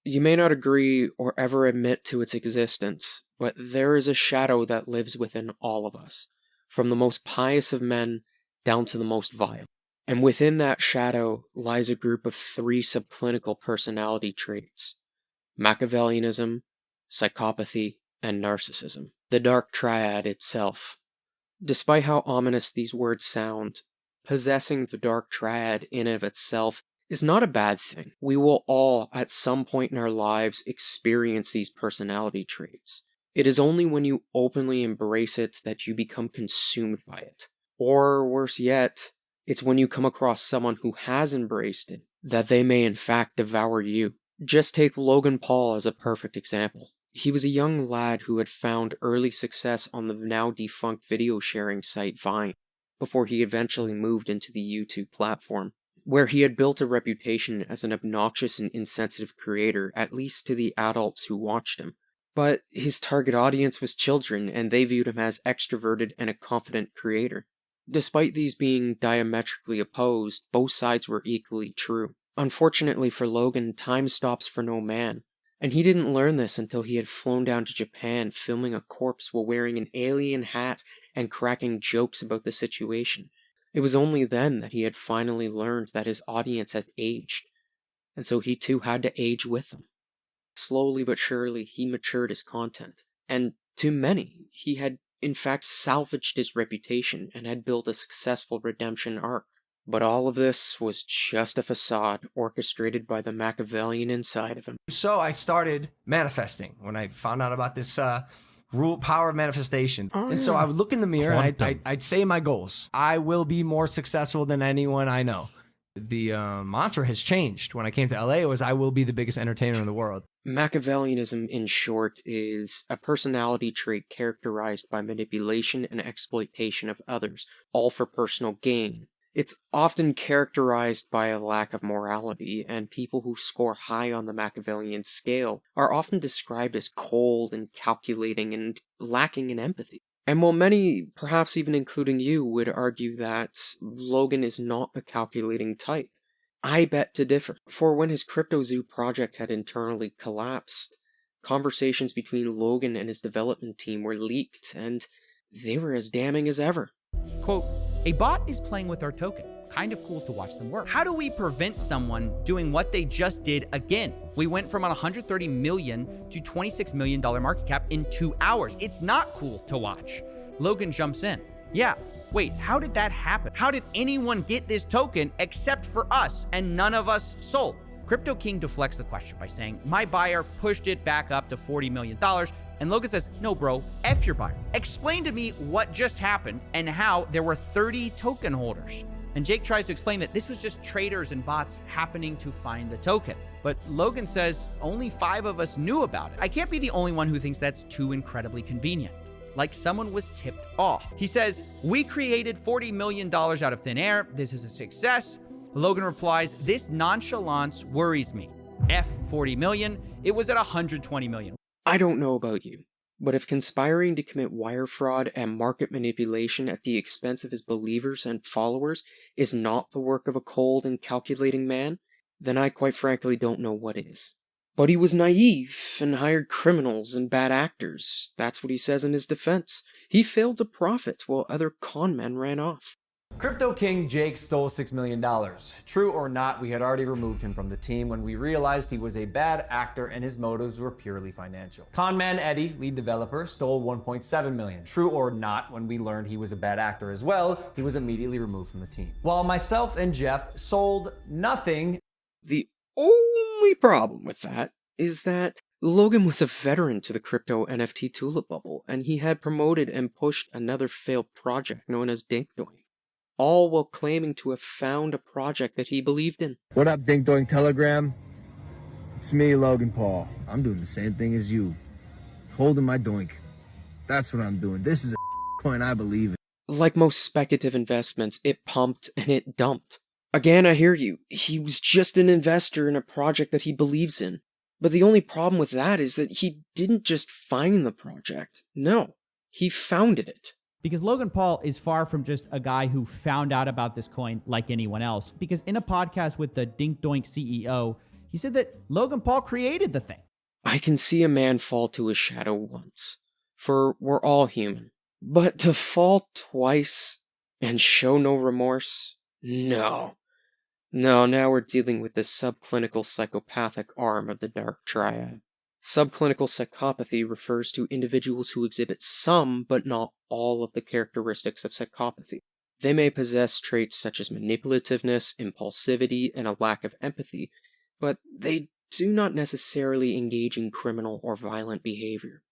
You may not agree or ever admit to its existence, but there is a shadow that lives within all of us, from the most pious of men down to the most vile. And within that shadow lies a group of 3 subclinical personality traits: Machiavellianism, psychopathy, and narcissism. The Dark Triad itself. Despite how ominous these words sound, possessing the Dark Triad in and of itself is not a bad thing. We will all, at some point in our lives, experience these personality traits. It is only when you openly embrace it that you become consumed by it. Or, worse yet, it's when you come across someone who has embraced it that they may in fact devour you. Just take Logan Paul as a perfect example. He was a young lad who had found early success on the now defunct video sharing site Vine, before he eventually moved into the YouTube platform, where he had built a reputation as an obnoxious and insensitive creator, at least to the adults who watched him. But his target audience was children, and they viewed him as extroverted and a confident creator. Despite these being diametrically opposed, both sides were equally true. Unfortunately for Logan, time stops for no man, and he didn't learn this until he had flown down to Japan filming a corpse while wearing an alien hat and cracking jokes about the situation. It was only then that he had finally learned that his audience had aged, and so he too had to age with them. Slowly but surely, he matured his content, and to many, he had in fact salvaged his reputation and had built a successful redemption arc. But all of this was just a facade orchestrated by the Machiavellian inside of him. So I started manifesting when I found out about this power of manifestation. So I would look in the mirror and I'd say my goals. I will be more successful than anyone I know. The mantra has changed. When I came to LA, it was I will be the biggest entertainer in the world. Machiavellianism, in short, is a personality trait characterized by manipulation and exploitation of others, all for personal gain. It's often characterized by a lack of morality, and people who score high on the Machiavellian scale are often described as cold and calculating and lacking in empathy. And while many, perhaps even including you, would argue that Logan is not a calculating type, I bet to differ. For when his CryptoZoo project had internally collapsed, conversations between Logan and his development team were leaked, and they were as damning as ever. Quote, "A bot is playing with our token. Kind of cool to watch them work. How do we prevent someone doing what they just did again? We went from a $130 million to $26 million market cap in 2 hours. It's not cool to watch." Logan jumps in. "Yeah, wait, how did that happen? How did anyone get this token except for us and none of us sold?" Crypto King deflects the question by saying, "My buyer pushed it back up to $40 million. And Logan says, "No, bro, F your buyer. Explain to me what just happened and how there were 30 token holders." And Jake tries to explain that this was just traders and bots happening to find the token. But Logan says only 5 of us knew about it. I can't be the only one who thinks that's too incredibly convenient. Like someone was tipped off. He says, "We created $40 million out of thin air. This is a success." Logan replies, "This nonchalance worries me. F 40 million. It was at 120 million. I don't know about you, but if conspiring to commit wire fraud and market manipulation at the expense of his believers and followers is not the work of a cold and calculating man, then I quite frankly don't know what is. But he was naive and hired criminals and bad actors. That's what he says in his defense. He failed to profit while other con men ran off. Crypto King Jake stole $6 million. True or not, we had already removed him from the team when we realized he was a bad actor and his motives were purely financial. Conman Eddie, lead developer, stole $1.7 million. True or not, when we learned he was a bad actor as well, he was immediately removed from the team. While myself and Jeff sold nothing. The only problem with that is that Logan was a veteran to the crypto NFT tulip bubble, and he had promoted and pushed another failed project known as Dink Doink, all while claiming to have found a project that he believed in. What up, Dink Doink Telegram? It's me, Logan Paul. I'm doing the same thing as you. Holding my doink. That's what I'm doing. This is a coin I believe in. Like most speculative investments, it pumped and it dumped. Again, I hear you. He was just an investor in a project that he believes in. But the only problem with that is that he didn't just find the project. No, he founded it. Because Logan Paul is far from just a guy who found out about this coin like anyone else. Because in a podcast with the Dink Doink CEO, He said that Logan Paul created the thing. I can see a man fall to his shadow once, for we're all human. But to fall twice and show no remorse? No. No, now we're dealing with the subclinical psychopathic arm of the Dark Triad. Subclinical psychopathy refers to individuals who exhibit some, but not all, of the characteristics of psychopathy. They may possess traits such as manipulativeness, impulsivity, and a lack of empathy, but they do not necessarily engage in criminal or violent behavior.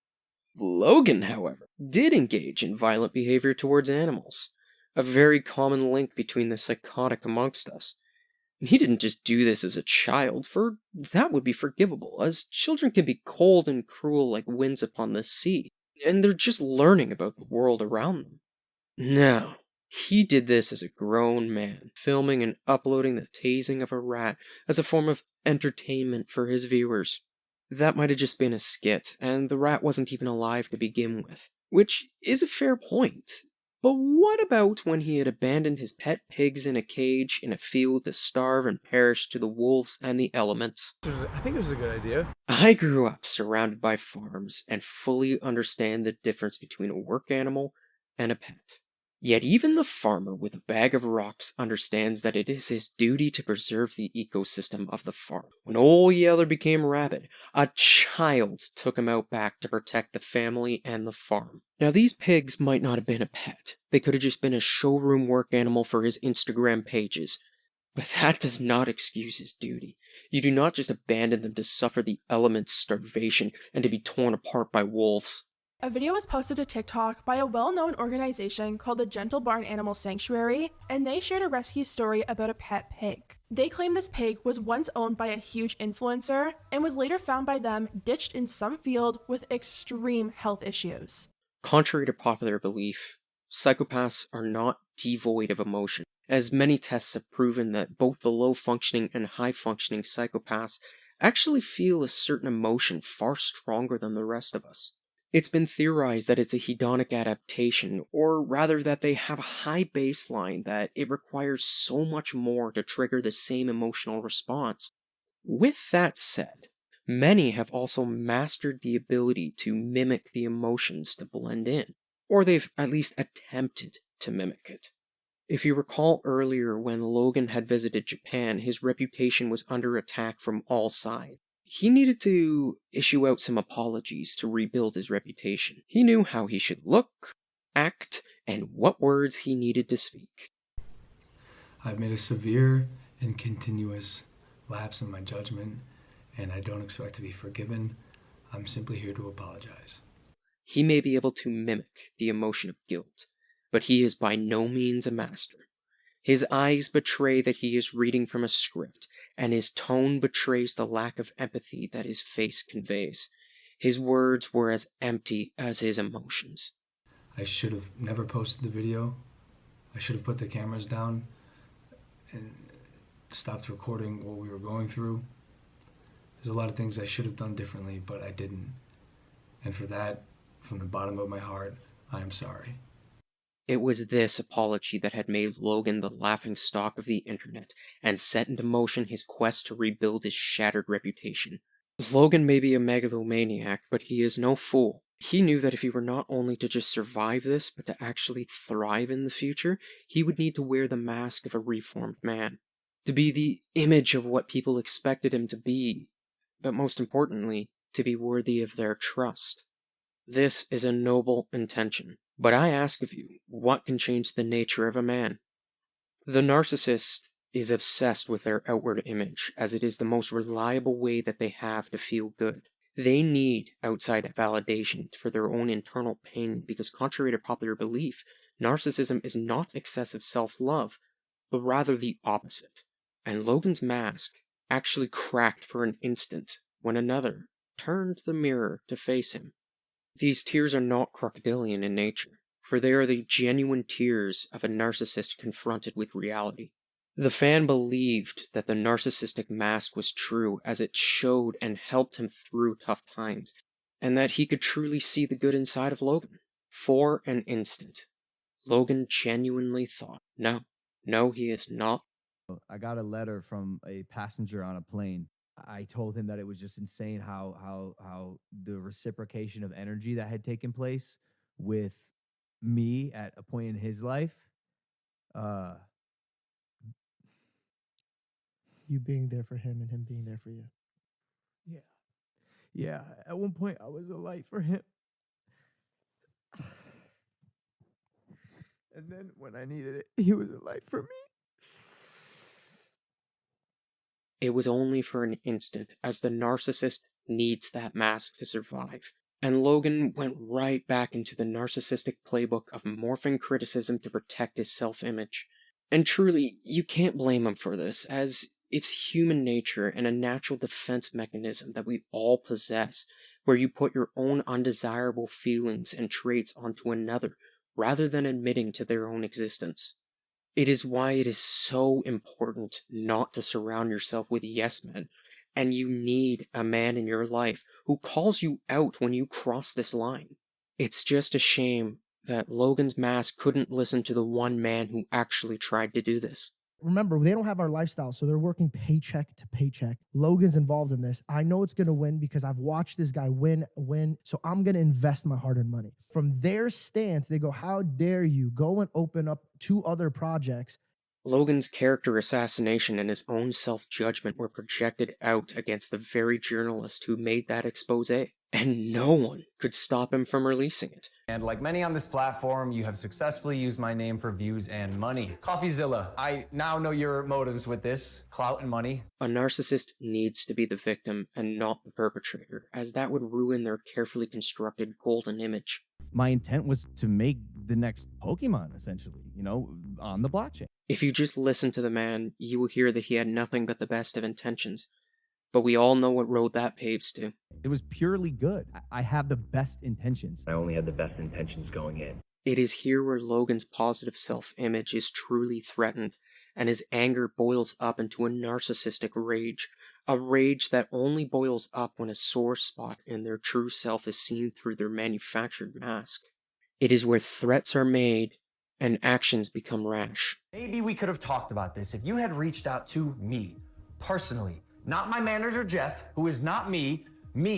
Logan, however, did engage in violent behavior towards animals, a very common link between the psychotic amongst us. He didn't just do this as a child, for that would be forgivable, as children can be cold and cruel like winds upon the sea, and they're just learning about the world around them. No, he did this as a grown man, filming and uploading the tasing of a rat as a form of entertainment for his viewers. That might have just been a skit, and the rat wasn't even alive to begin with, which is a fair point. But what about when he had abandoned his pet pigs in a cage in a field to starve and perish to the wolves and the elements? I think it was a good idea. I grew up surrounded by farms and fully understand the difference between a work animal and a pet. Yet even the farmer with a bag of rocks understands that it is his duty to preserve the ecosystem of the farm. When Old Yeller became rabid, a child took him out back to protect the family and the farm. Now these pigs might not have been a pet. They could have just been a showroom work animal for his Instagram pages. But that does not excuse his duty. You do not just abandon them to suffer the elements' starvation and to be torn apart by wolves. A video was posted to TikTok by a well-known organization called the Gentle Barn Animal Sanctuary, and they shared a rescue story about a pet pig. They claim this pig was once owned by a huge influencer and was later found by them ditched in some field with extreme health issues. Contrary to popular belief, psychopaths are not devoid of emotion, as many tests have proven that both the low-functioning and high-functioning psychopaths actually feel a certain emotion far stronger than the rest of us. It's been theorized that it's a hedonic adaptation, or rather that they have a high baseline that it requires so much more to trigger the same emotional response. With that said, many have also mastered the ability to mimic the emotions to blend in, or they've at least attempted to mimic it. If you recall earlier when Logan had visited Japan, his reputation was under attack from all sides. He needed to issue out some apologies to rebuild his reputation. He knew how he should look, act, and what words he needed to speak. I've made a severe and continuous lapse in my judgment, and I don't expect to be forgiven. I'm simply here to apologize. He may be able to mimic the emotion of guilt, but he is by no means a master. His eyes betray that he is reading from a script, and his tone betrays the lack of empathy that his face conveys. His words were as empty as his emotions. I should have never posted the video. I should have put the cameras down and stopped recording what we were going through. There's a lot of things I should have done differently, but I didn't. And for that, from the bottom of my heart, I am sorry. It was this apology that had made Logan the laughingstock of the internet and set into motion his quest to rebuild his shattered reputation. Logan may be a megalomaniac, but he is no fool. He knew that if he were not only to just survive this, but to actually thrive in the future, he would need to wear the mask of a reformed man. To be the image of what people expected him to be, but most importantly, to be worthy of their trust. This is a noble intention. But I ask of you, what can change the nature of a man? The narcissist is obsessed with their outward image, as it is the most reliable way that they have to feel good. They need outside validation for their own internal pain, because contrary to popular belief, narcissism is not excessive self-love, but rather the opposite. And Logan's mask actually cracked for an instant when another turned the mirror to face him. These tears are not crocodilian in nature, for they are the genuine tears of a narcissist confronted with reality. The fan believed that the narcissistic mask was true as it showed and helped him through tough times, and that he could truly see the good inside of Logan. For an instant, Logan genuinely thought, no, he is not. I got a letter from a passenger on a plane. I told him that it was just insane how the reciprocation of energy that had taken place with me at a point in his life. You being there for him and him being there for you. Yeah. Yeah. At one point, I was a light for him. And then when I needed it, he was a light for me. It was only for an instant, as the narcissist needs that mask to survive. And Logan went right back into the narcissistic playbook of morphing criticism to protect his self-image. And truly, you can't blame him for this, as it's human nature and a natural defense mechanism that we all possess, where you put your own undesirable feelings and traits onto another, rather than admitting to their own existence. It is why it is so important not to surround yourself with yes men, and you need a man in your life who calls you out when you cross this line. It's just a shame that Logan's mask couldn't listen to the one man who actually tried to do this. Remember, they don't have our lifestyle, so they're working paycheck to paycheck. Logan's involved in this. I know it's going to win because I've watched this guy win, so I'm going to invest my hard-earned money. From their stance, they go, how dare you go and open up 2 other projects. Logan's character assassination and his own self-judgment were projected out against the very journalist who made that expose, and no one could stop him from releasing it. And like many on this platform, you have successfully used my name for views and money. Coffeezilla, I now know your motives with this, clout and money. A narcissist needs to be the victim and not the perpetrator, as that would ruin their carefully constructed golden image. My intent was to make the next Pokemon, essentially, on the blockchain. If you just listen to the man, you will hear that he had nothing but the best of intentions. But we all know what road that paves to. It was purely good. I have the best intentions. I only had the best intentions going in. It is here where Logan's positive self-image is truly threatened, and his anger boils up into a narcissistic rage. A rage that only boils up when a sore spot in their true self is seen through their manufactured mask. It is where threats are made and actions become rash. Maybe we could have talked about this if you had reached out to me, personally. Not my manager, Jeff, who is not me,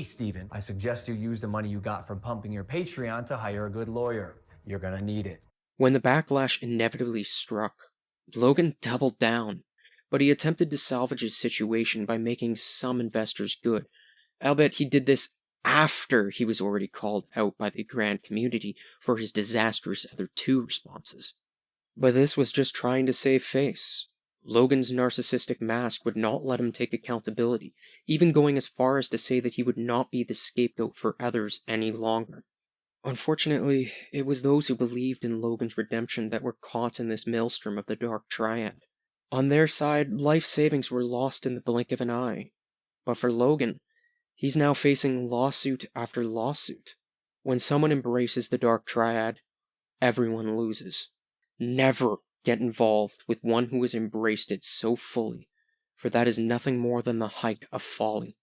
Steven. I suggest you use the money you got from pumping your Patreon to hire a good lawyer. You're gonna need it. When the backlash inevitably struck, Logan doubled down, but he attempted to salvage his situation by making some investors good. I'll bet he did this after he was already called out by the grand community for his disastrous other 2 responses. But this was just trying to save face. Logan's narcissistic mask would not let him take accountability, even going as far as to say that he would not be the scapegoat for others any longer. Unfortunately, it was those who believed in Logan's redemption that were caught in this maelstrom of the Dark Triad. On their side, life savings were lost in the blink of an eye. But for Logan, he's now facing lawsuit after lawsuit. When someone embraces the Dark Triad, everyone loses. Never get involved with one who has embraced it so fully, for that is nothing more than the height of folly.